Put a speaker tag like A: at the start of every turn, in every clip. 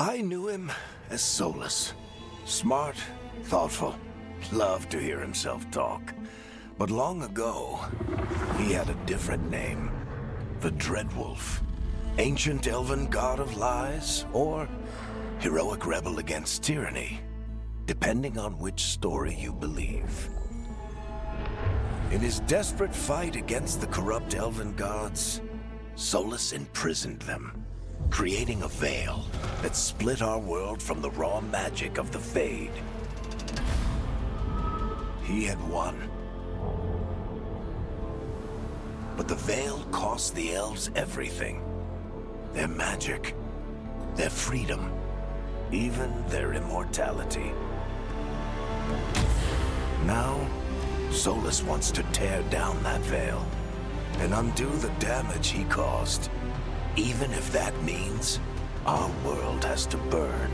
A: I knew him as Solus. Smart, thoughtful, loved to hear himself talk. But long ago, he had a different name. The Dreadwolf. Ancient elven god of lies, or heroic rebel against tyranny, depending on which story you believe. In his desperate fight against the corrupt elven gods, Solus imprisoned them, creating a veil that split our world from the raw magic of the Fade. He had won. But the veil cost the elves everything. Their magic, their freedom, even their immortality. Now, Solus wants to tear down that veil and undo the damage he caused, even if that means our world has to burn.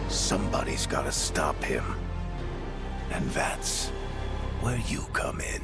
A: Somebody's gotta stop him, and that's where you come in.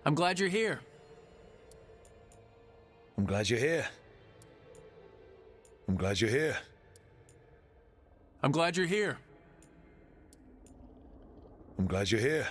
B: I'm glad you're here.
C: I'm glad you're here. I'm glad you're here.
B: I'm glad you're here.
C: I'm glad you're here.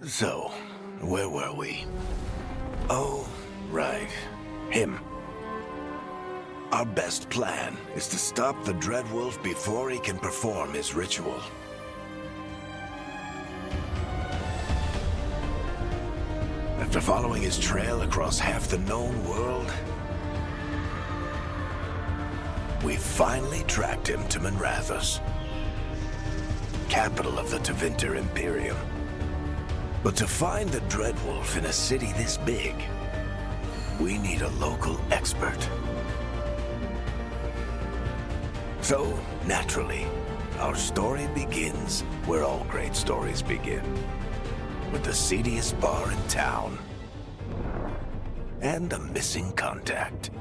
A: So, where were we? Oh, right. Him. Our best plan is to stop the Dreadwolf before he can perform his ritual. After following his trail across half the known world, we finally tracked him to Minrathous, capital of the Tevinter Imperium. But to find the Dreadwolf in a city this big, we need a local expert. So, naturally, our story begins where all great stories begin. With the seediest bar in town. And a missing contact.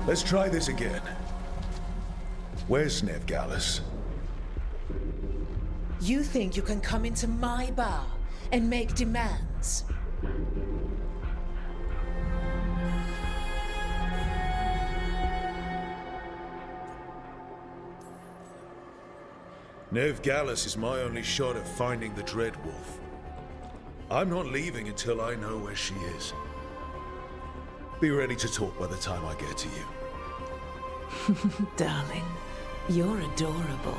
C: Let's try this again. Where's Nevgalis?
D: You think you can come into my bar and make demands?
C: Nevgalis is my only shot at finding the Dreadwolf. I'm not leaving until I know where she is. Be ready to talk by the time I get to you.
D: Darling, you're adorable.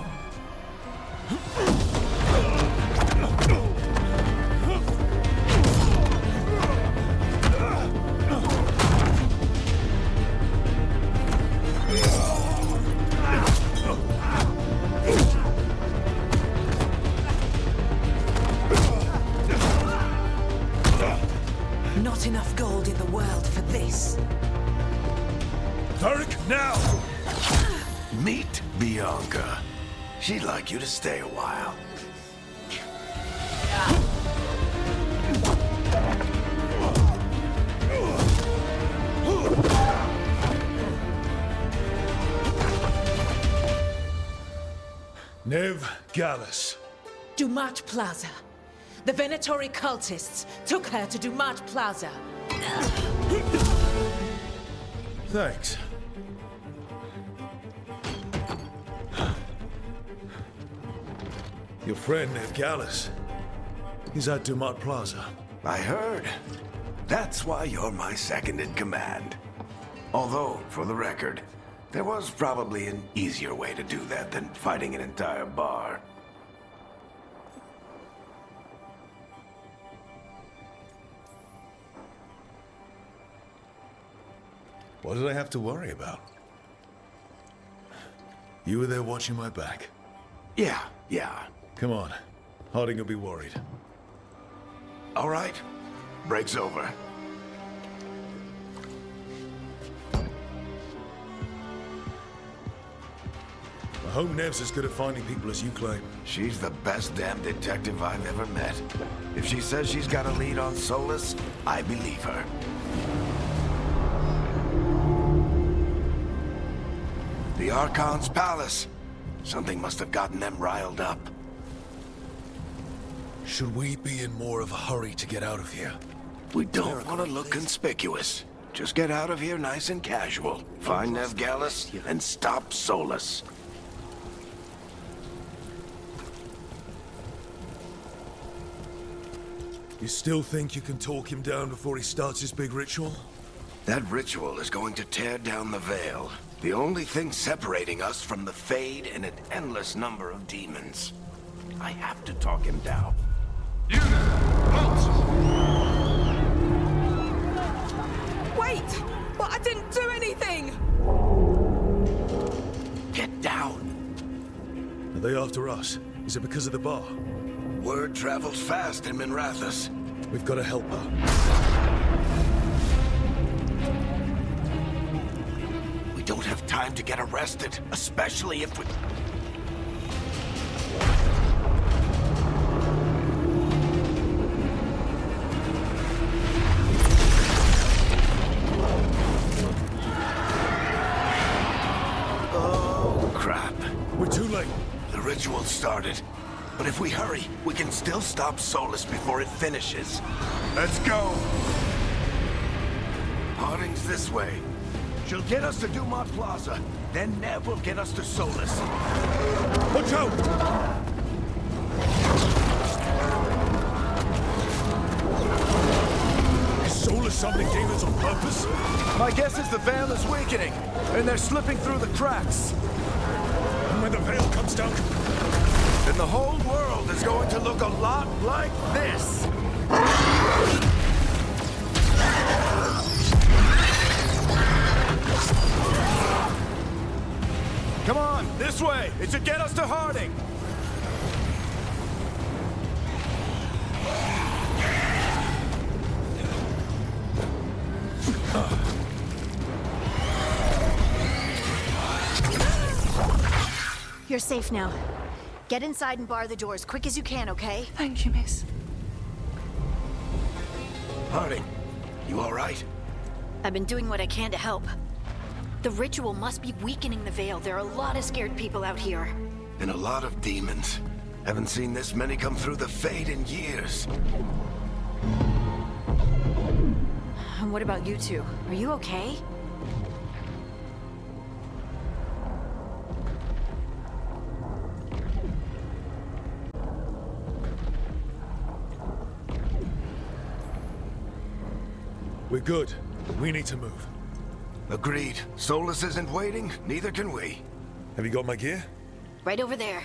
D: Not enough gold in the world for this.
C: Tarek, now!
A: Meet Bianca. She'd like you to stay a while.
C: Nevgalis.
D: Dumat Plaza. The Venatori cultists took her to Dumat Plaza.
C: Thanks. Your friend Nevgalis. He's at Dumat Plaza.
A: I heard. That's why you're my second in command. Although, for the record, there was probably an easier way to do that than fighting an entire bar.
C: What did I have to worry about? You were there watching my back.
A: Yeah.
C: Come on. Harding will be worried.
A: All right. Break's over.
C: I hope Nev's as good at finding people as you claim.
A: She's the best damn detective I've ever met. If she says she's got a lead on Solus, I believe her. The Archon's palace. Something must have gotten them riled up.
C: Should we be in more of a hurry to get out of here?
A: We don't want to look conspicuous. Just get out of here nice and casual. Find Nev Gallus and stop Solus.
C: You still think you can talk him down before he starts his big ritual?
A: That ritual is going to tear down the veil. The only thing separating us from the Fade and an endless number of demons. I have to talk him down.
D: Wait! But I didn't do anything!
A: Get down.
C: Are they after us? Is it because of the bar?
A: Word travels fast in Minrathous.
C: We've got to help her.
A: We don't have time to get arrested, especially if we... Oh, crap.
C: We're too late.
A: The ritual started. But if we hurry, we can still stop Solus before it finishes. Let's go! Harding's this way. She'll get us to Dumont Plaza. Then Nev will get us to Solus.
C: Watch out! Is Solus summoning demons on purpose?
A: My guess is the veil is weakening, and they're slipping through the cracks.
C: And when the veil comes down...
A: Then the whole world is going to look a lot like this. Come on, this way. It should get us to Harding.
E: You're safe now. Get inside and bar the door as quick as you can, okay?
F: Thank you, miss.
A: Harding, you all right?
E: I've been doing what I can to help. The ritual must be weakening the veil. There are a lot of scared people out here.
A: And a lot of demons. Haven't seen this many come through the Fade in years.
E: And what about you two? Are you okay?
C: We're good. We need to move.
A: Agreed. Solus isn't waiting, neither can we.
C: Have you got my gear?
E: Right over there.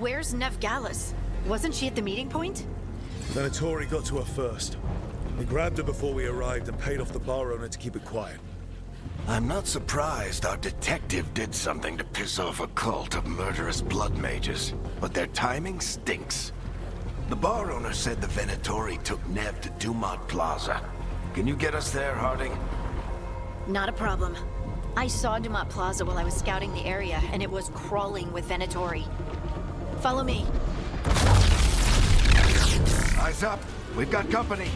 E: Where's Nev Gallus? Wasn't she at the meeting point?
C: Venatori got to her first. We grabbed her before we arrived and paid off the bar owner to keep it quiet.
A: I'm not surprised our detective did something to piss off a cult of murderous blood mages, but their timing stinks. The bar owner said the Venatori took Nev to Dumont Plaza. Can you get us there, Harding?
E: Not a problem. I saw Dumont Plaza while I was scouting the area, and it was crawling with Venatori. Follow me.
A: Eyes up. We've got company.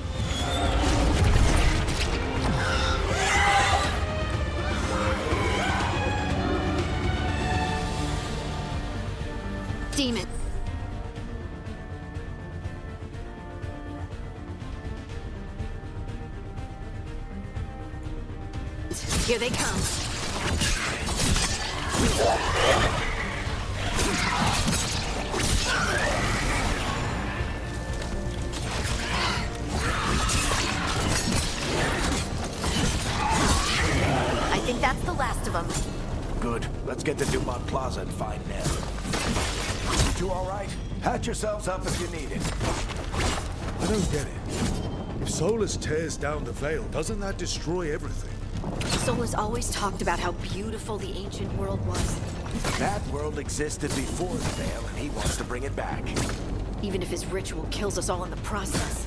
E: Demon. Here they come. I think that's the last of them.
A: Good. Let's get to Dumont Plaza and find Nev. You two all right? Patch yourselves up if you need it.
C: I don't get it. If Solus tears down the veil, doesn't that destroy everything?
E: Solus always talked about how beautiful the ancient world was.
A: That world existed before the veil, and he wants to bring it back.
E: Even if his ritual kills us all in the process.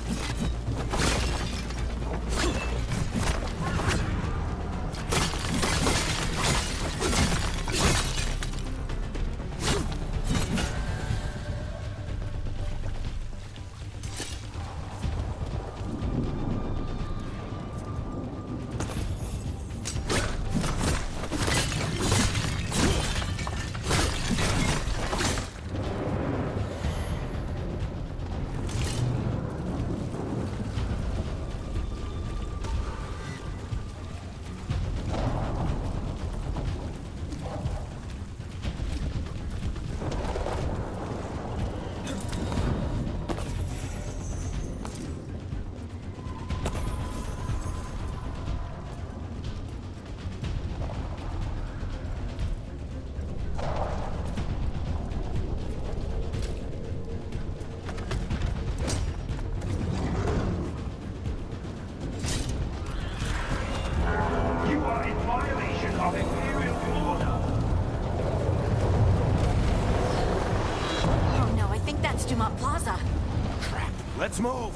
A: Let's move!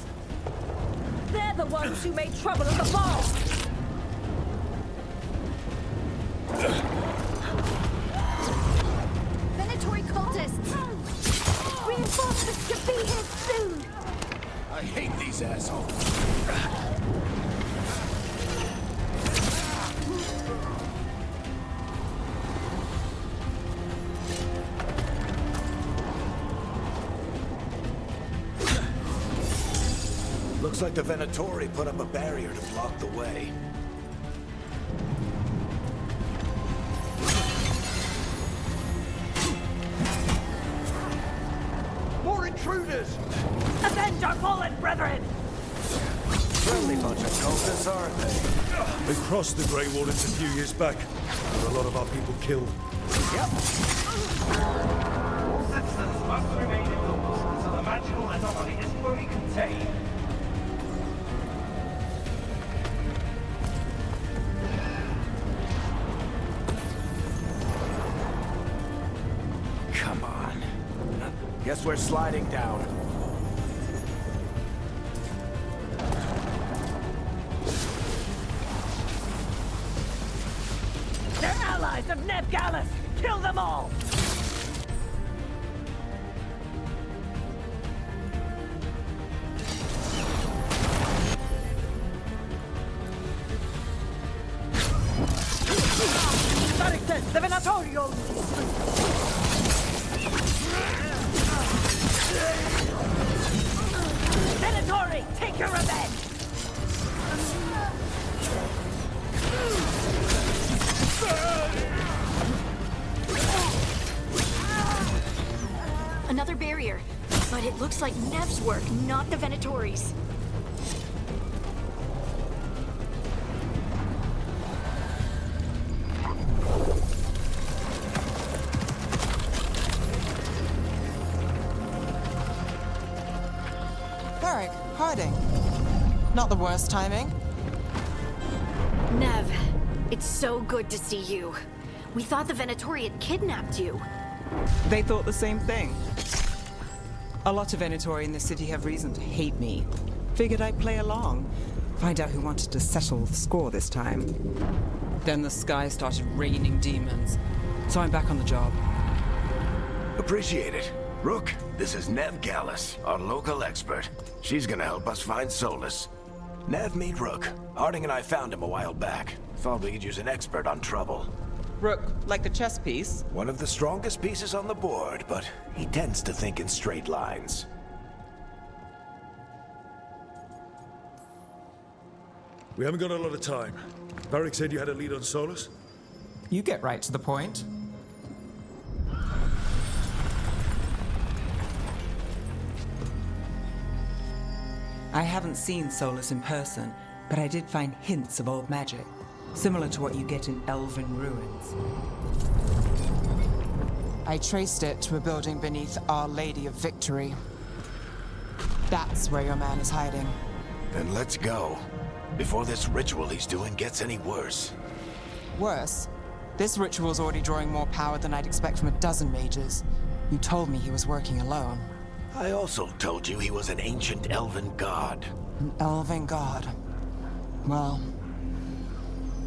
D: They're the ones who made trouble at the vault!
E: Venatory cultists! Reinforcements should be here soon!
A: I hate these assholes. Looks like the Venatori put up a barrier to block the way.
F: More intruders!
D: Avenge our fallen brethren!
A: Friendly bunch of cultists, aren't they?
C: They crossed the Grey Wardens a few years back, with a lot of our people killed.
F: All citizens must remain indoors until the magical anomaly is fully contained.
A: Come on. Guess we're sliding down.
D: They're allies of Neb Gallus! Kill them all! The Venatorio! Venatori, take your revenge!
E: Another barrier. But it looks like Nev's work, not the Venatori's.
G: Varric, hiding. Not the worst timing.
E: Nev, it's so good to see you. We thought the Venatori had kidnapped you.
G: They thought the same thing. A lot of Venatori in the city have reason to hate me. Figured I'd play along. Find out who wanted to settle the score this time. Then the sky started raining demons. So I'm back on the job.
A: Appreciate it. Rook, this is Neb Gallus, our local expert. She's gonna help us find Solus. Nev, meet Rook. Harding and I found him a while back. Thought we could use an expert on trouble.
G: Rook, like the chess piece?
A: One of the strongest pieces on the board, but he tends to think in straight lines.
C: We haven't got a lot of time. Varric said you had a lead on Solus?
G: You get right to the point. I haven't seen Solus in person, but I did find hints of old magic, similar to what you get in elven ruins. I traced it to a building beneath Our Lady of Victory. That's where your man is hiding.
A: Then let's go. Before this ritual he's doing gets any worse.
G: Worse, this ritual's already drawing more power than I'd expect from a dozen mages. You told me he was working alone.
A: I also told you he was an ancient elven god.
G: An elven god. Well,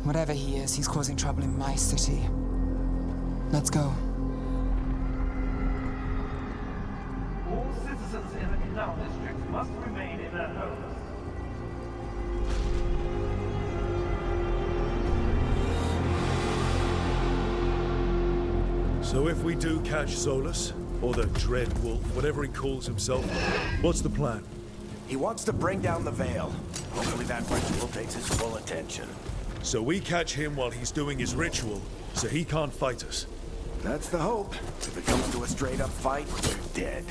G: whatever he is, he's causing trouble in my city. Let's go.
F: All citizens in the canal district must remain in their homes.
C: So if we do catch Solus, or the Dread Wolf, whatever he calls himself, what's the plan?
A: He wants to bring down the veil. Hopefully that ritual takes his full attention.
C: So we catch him while he's doing his ritual, so he can't fight us.
A: That's the hope. If it comes to a straight-up fight, we're dead.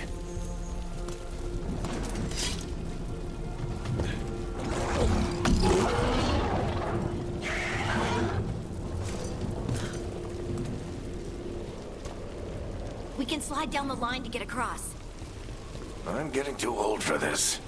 E: We can slide down the line to get across.
A: I'm getting too old for this.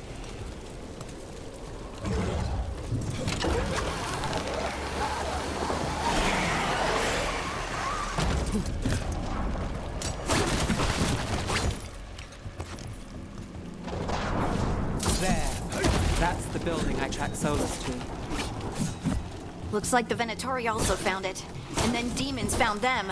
G: That's the building I tracked Solus to.
E: Looks like the Venatori also found it. And then demons found them.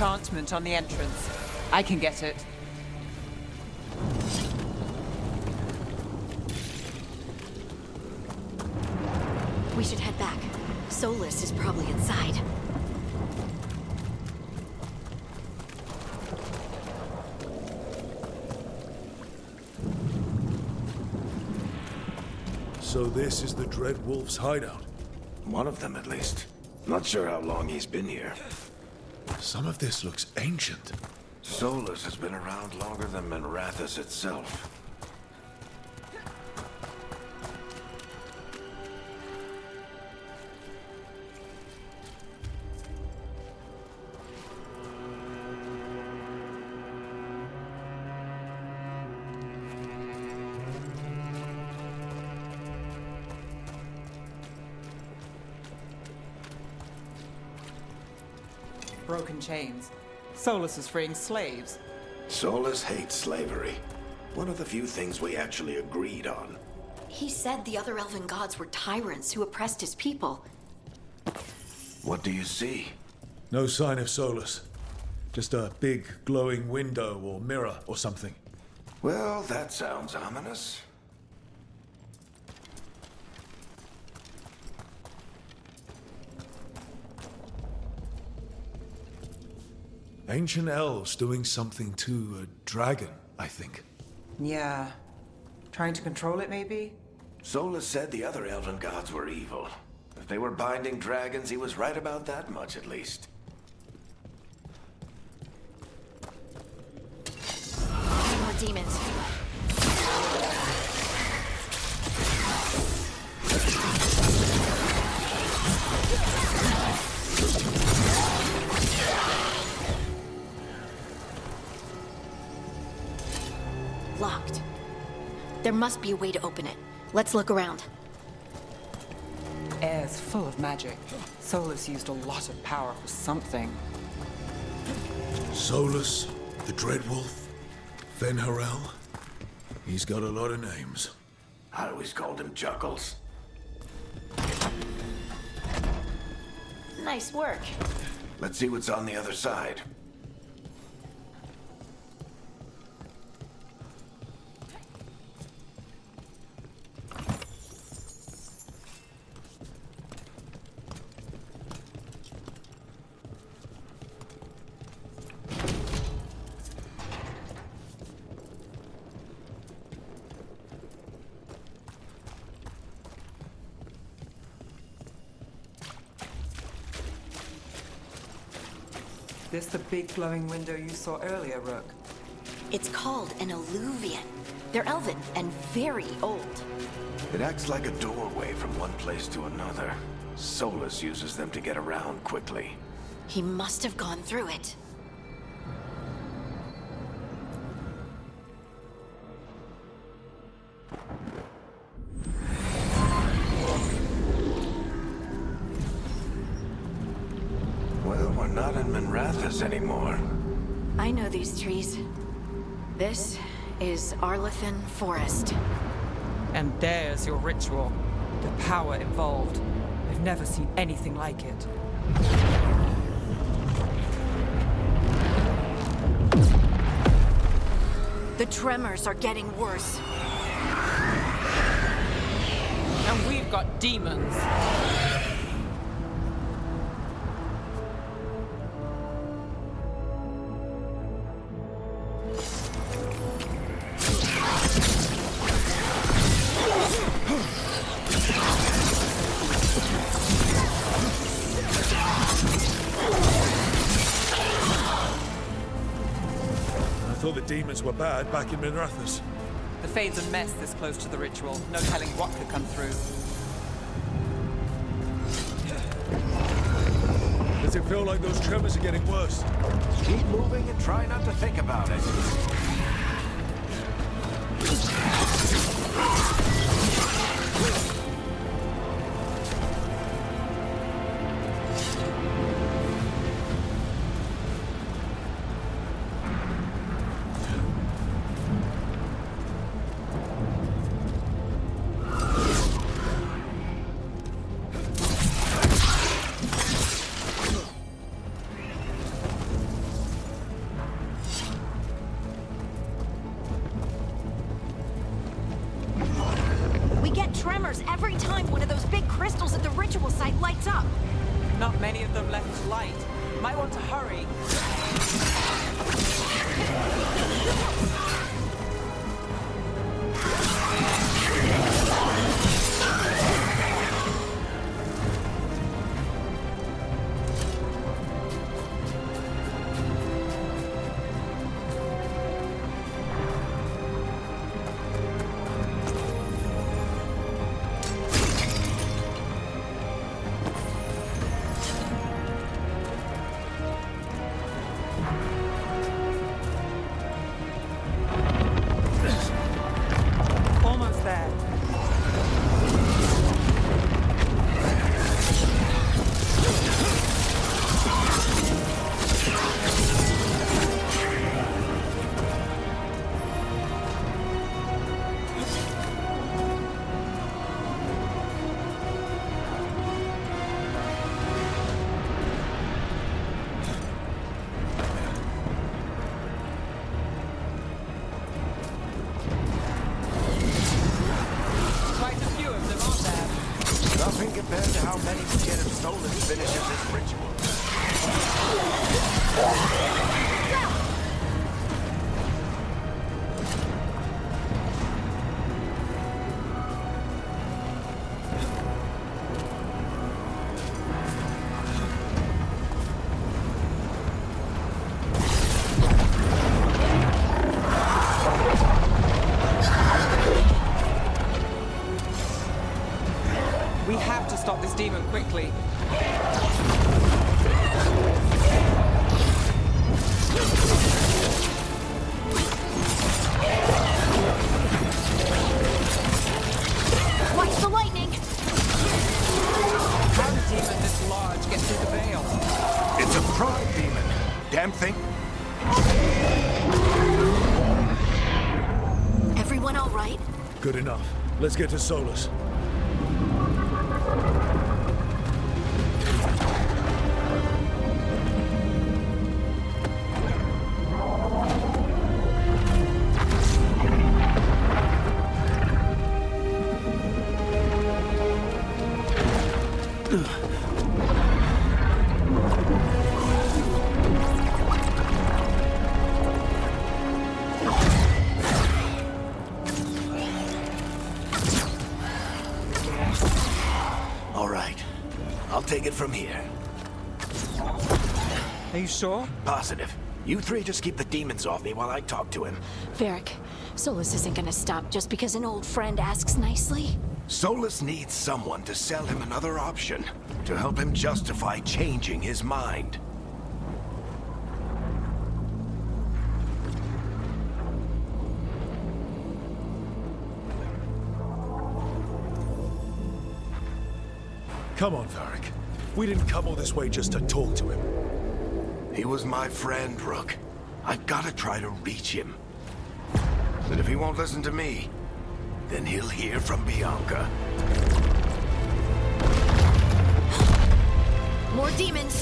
G: Enchantment on the entrance. I can get it.
E: We should head back. Solus is probably inside.
C: So this is the Dread Wolf's hideout.
A: One of them, at least. Not sure how long he's been here.
C: Some of this looks ancient.
A: Solus has been around longer than Minrathous itself.
G: Broken chains. Solus is freeing slaves.
A: Solus hates slavery. One of the few things we actually agreed on.
E: He said the other elven gods were tyrants who oppressed his people.
A: What do you see?
C: No sign of Solus. Just a big glowing window or mirror or something.
A: Well, that sounds ominous.
C: Ancient elves doing something to a dragon, I think.
G: Yeah. Trying to control it, maybe?
A: Solus said the other elven gods were evil. If they were binding dragons, he was right about that much, at least.
E: More demons. Locked. There must be a way to open it. Let's look around.
G: Air's full of magic. Solus used a lot of power for something.
C: Solus, the Dread Wolf, Fen'Harel. He's got a lot of names.
A: I always called him Juggles.
E: Nice work.
A: Let's see what's on the other side.
G: This the big glowing window you saw earlier, Rook?
E: It's called an alluvian. They're elven and very old.
A: It acts like a doorway from one place to another. Solus uses them to get around quickly.
E: He must have gone through it.
A: Well, we're not in Minrathous anymore.
E: I know these trees. This is Arlethan Forest.
G: And there's your ritual. The power involved. I've never seen anything like it.
E: The tremors are getting worse.
G: And we've got demons.
C: I thought the demons were bad back in Minrathous.
G: The Fade's a mess this close to the ritual. No telling what could come through.
C: Does it feel like those tremors are getting worse?
A: Keep moving and try not to think about it.
E: We get tremors every time one of those big crystals at the ritual site lights up.
G: Not many of them left to light. Might want to hurry. Almost there. Quite a few of them, aren't there?
A: Nothing compared to how many we get if Solus finishes this ritual.
G: We have to stop this demon quickly.
E: Watch the lightning!
G: How did a demon this large get through the veil?
A: It's a pride demon. Damn thing.
E: Everyone all right?
C: Good enough. Let's get to Solus.
A: All right. I'll take it from here.
G: Are you sure?
A: Positive. You three just keep the demons off me while I talk to him.
E: Varric, Solus isn't gonna stop just because an old friend asks nicely.
A: Solus needs someone to sell him another option, to help him justify changing his mind.
C: Come on, Varric. We didn't come all this way just to talk to him.
A: He was my friend, Rook. I've got to try to reach him. But if he won't listen to me, then he'll hear from Bianca.
E: More demons!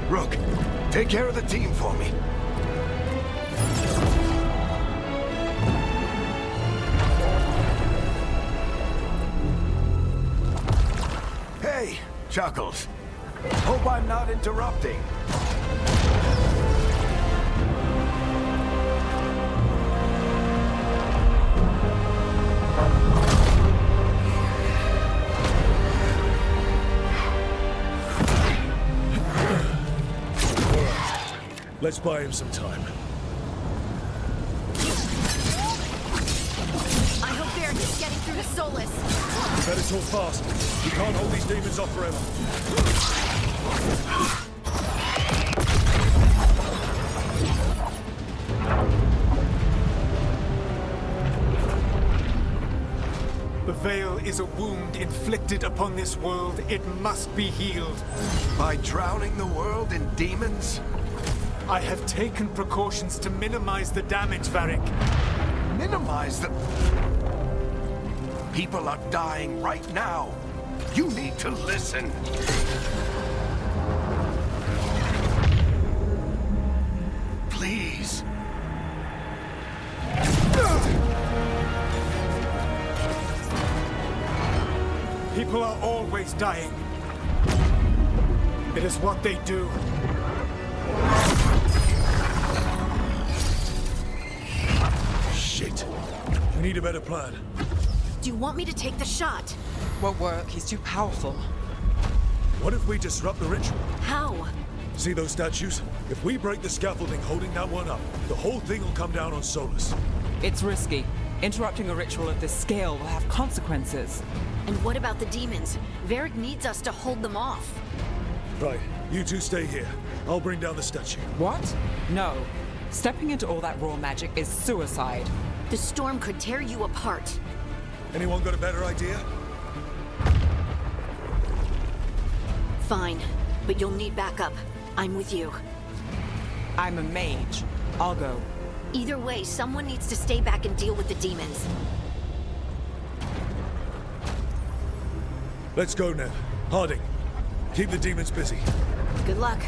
A: Rook, take care of the team for me. Chuckles. Hope I'm not interrupting.
C: Let's buy him some time.
E: I hope Varric is getting through to Solus.
C: Better talk fast. We can't hold these demons off forever.
H: The Veil is a wound inflicted upon this world. It must be healed.
A: By drowning the world in demons?
H: I have taken precautions to minimize the damage, Varric.
A: Minimize the... People are dying right now. You need to listen. Please.
H: People are always dying. It is what they do.
C: Shit. We need a better plan.
E: Do you want me to take the shot?
G: Won't work. He's too powerful.
C: What if we disrupt the ritual?
E: How?
C: See those statues? If we break the scaffolding holding that one up, the whole thing will come down on Solus.
G: It's risky. Interrupting a ritual of this scale will have consequences.
E: And what about the demons? Varric needs us to hold them off.
C: Right, you two stay here. I'll bring down the statue.
G: What? No. Stepping into all that raw magic is suicide.
E: The storm could tear you apart.
C: Anyone got a better idea?
E: Fine, but you'll need backup. I'm with you.
G: I'm a mage. I'll go.
E: Either way, someone needs to stay back and deal with the demons.
C: Let's go, Nev. Harding, keep the demons busy.
E: Good luck.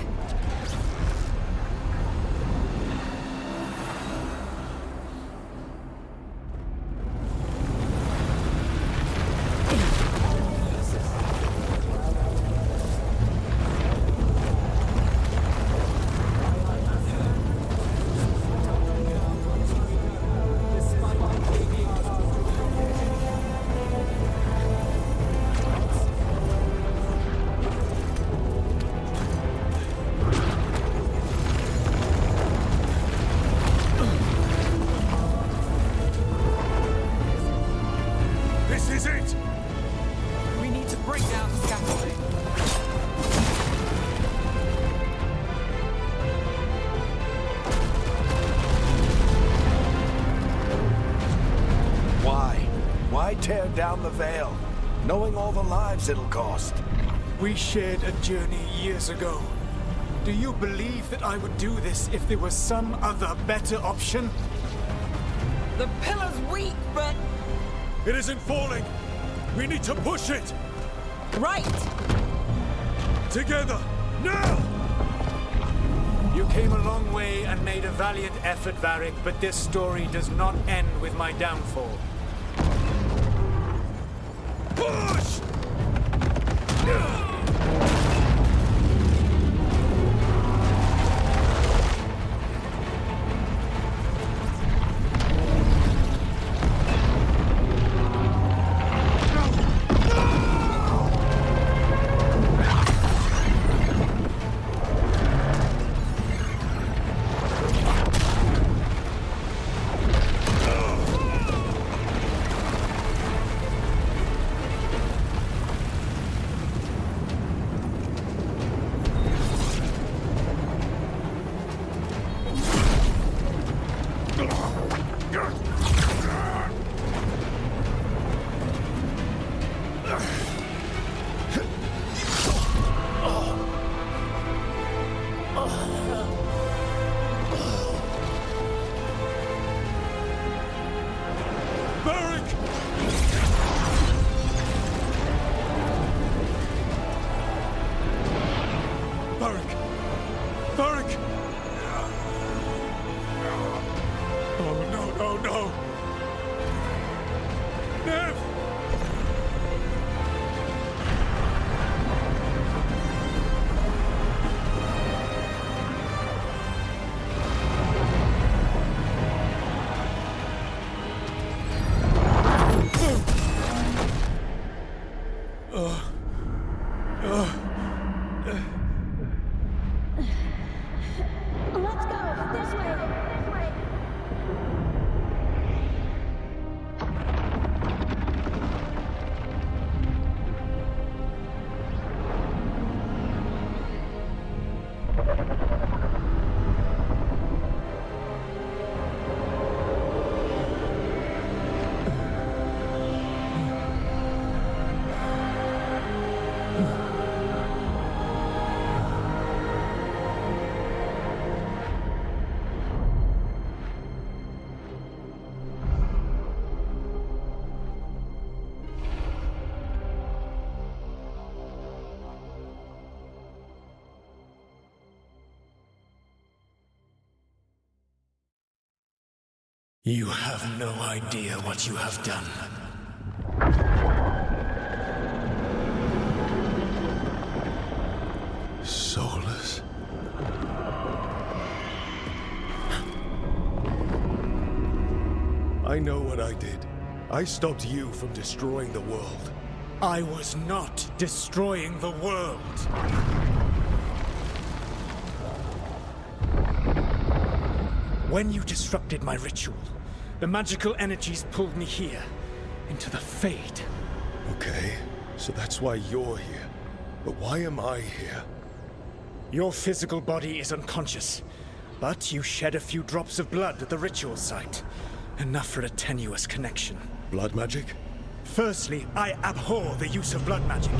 A: Tear down the Veil, knowing all the lives it'll cost.
H: We shared a journey years ago. Do you believe that I would do this if there was some other better option?
G: The pillar's weak, but...
C: It isn't falling! We need to push it!
G: Right!
C: Together! Now!
H: You came a long way and made a valiant effort, Varric, but this story does not end with my downfall.
C: Push! Oh, no, no, no!
H: You have no idea what you have done.
C: Soulless. I know what I did. I stopped you from destroying the world.
H: I was not destroying the world. When you disrupted my ritual, the magical energies pulled me here, into the Fade.
C: Okay, so that's why you're here. But why am I here?
H: Your physical body is unconscious, but you shed a few drops of blood at the ritual site. Enough for a tenuous connection.
C: Blood magic?
H: Firstly, I abhor the use of blood magic.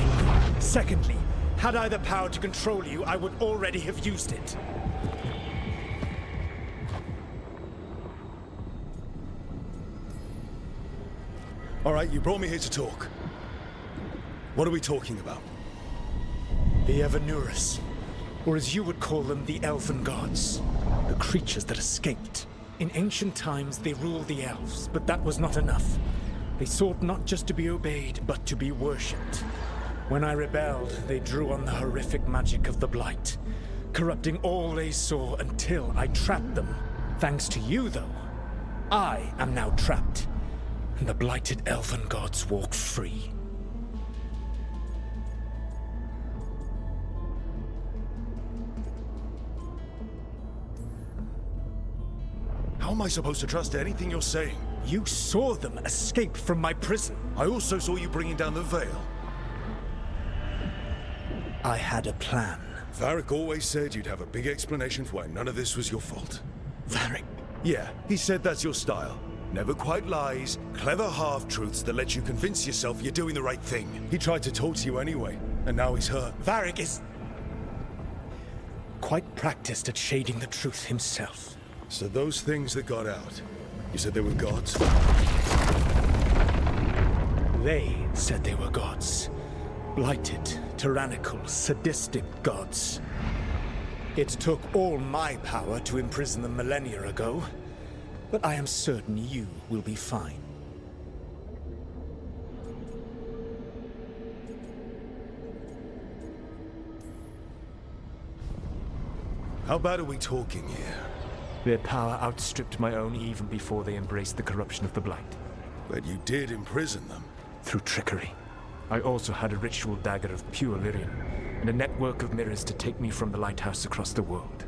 H: Secondly, had I the power to control you, I would already have used it.
C: All right, you brought me here to talk. What are we talking about?
H: The Evanurus, or as you would call them, the Elven Gods. The creatures that escaped. In ancient times, they ruled the elves, but that was not enough. They sought not just to be obeyed, but to be worshipped. When I rebelled, they drew on the horrific magic of the Blight, corrupting all they saw until I trapped them. Thanks to you, though, I am now trapped, and the blighted Elven Gods walk free.
C: How am I supposed to trust anything you're saying?
H: You saw them escape from my prison.
C: I also saw you bringing down the veil.
H: I had a plan.
C: Varric always said you'd have a big explanation for why none of this was your fault.
H: Varric.
C: Yeah, he said that's your style. Never quite lies, clever half-truths that let you convince yourself you're doing the right thing. He tried to talk to you anyway, and now he's hurt.
H: Varric is quite practiced at shading the truth himself.
C: So those things that got out, you said they were gods?
H: They said they were gods. Blighted, tyrannical, sadistic gods. It took all my power to imprison them millennia ago, but I am certain you will be fine.
C: How bad are we talking here?
I: Their power outstripped my own even before they embraced the corruption of the Blight.
C: But you did imprison them.
I: Through trickery. I also had a ritual dagger of pure lyrium, and a network of mirrors to take me from the lighthouse across the world.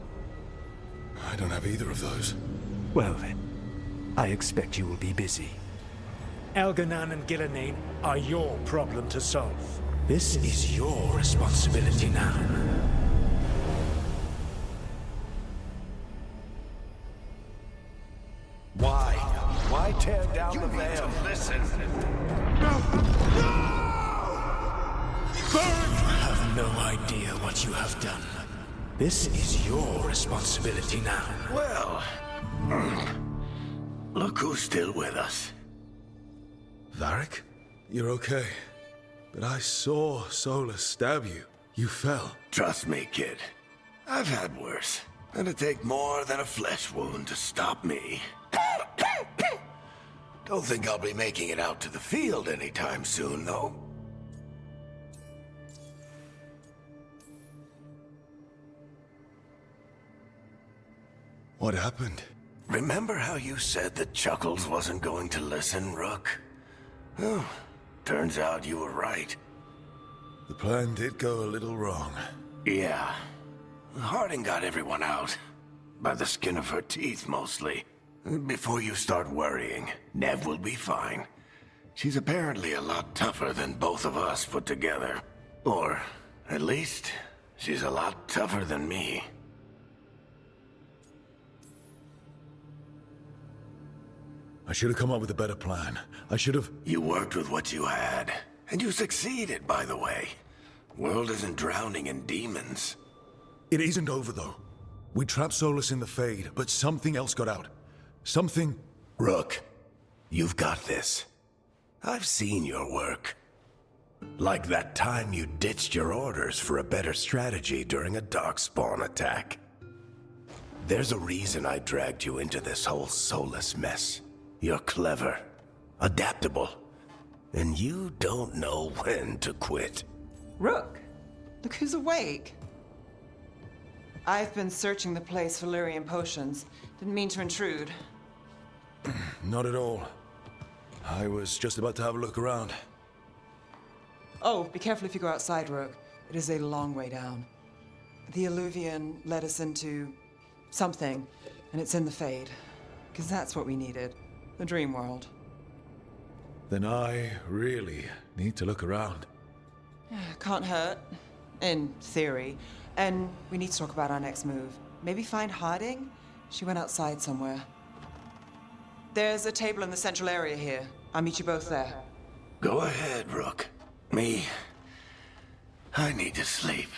C: I don't have either of those.
I: Well then, I expect you will be busy.
H: Elganan and Gillenane are your problem to solve. This is your responsibility now.
A: Why? Why tear down the veil?
F: Listen.
H: You have no idea what you have done. This is your responsibility now.
A: Well, look who's still with us.
C: Varric? You're okay. But I saw Solus stab you. You fell.
A: Trust me, kid. I've had worse. It'd take more than a flesh wound to stop me. Don't think I'll be making it out to the field anytime soon, though.
C: What happened?
A: Remember how you said that Chuckles wasn't going to listen, Rook? Oh, turns out you were right.
C: The plan did go a little wrong.
A: Yeah. Harding got everyone out. By the skin of her teeth, mostly. Before you start worrying, Nev will be fine. She's apparently a lot tougher than both of us put together. Or, at least, she's a lot tougher than me.
C: I should have come up with a better plan. I should have...
A: You worked with what you had. And you succeeded, by the way. World isn't drowning in demons.
C: It isn't over, though. We trapped Solus in the Fade, but something else got out. Something...
A: Rook, you've got this. I've seen your work. Like that time you ditched your orders for a better strategy during a darkspawn attack. There's a reason I dragged you into this whole soulless mess. You're clever, adaptable, and you don't know when to quit.
G: Rook, look who's awake. I've been searching the place for Lyrian potions. Didn't mean to intrude.
C: Not at all. I was just about to have a look around.
G: Oh, be careful if you go outside, Rook. It is a long way down. The Illuvian led us into something, and it's in the Fade. Because that's what we needed. The dream world.
C: Then I really need to look around.
G: Can't hurt. In theory. And we need to talk about our next move. Maybe find Harding? She went outside somewhere. There's a table in the central area here. I'll meet you both there.
A: Go ahead, Rook. Me, I need to sleep.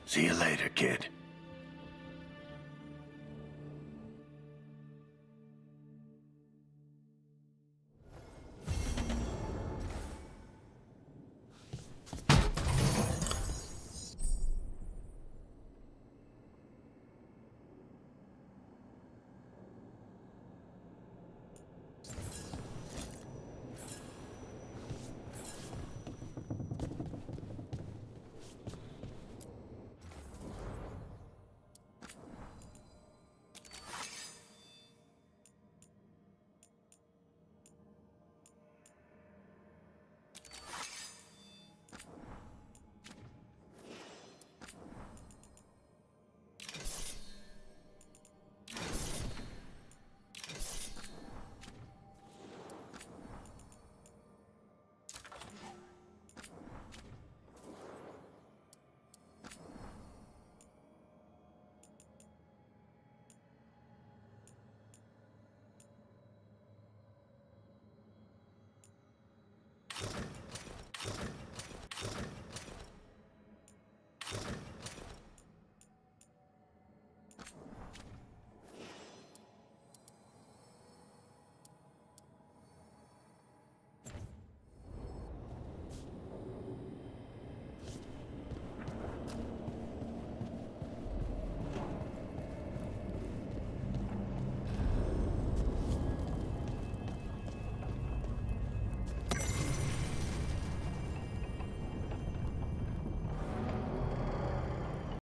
A: See you later, kid.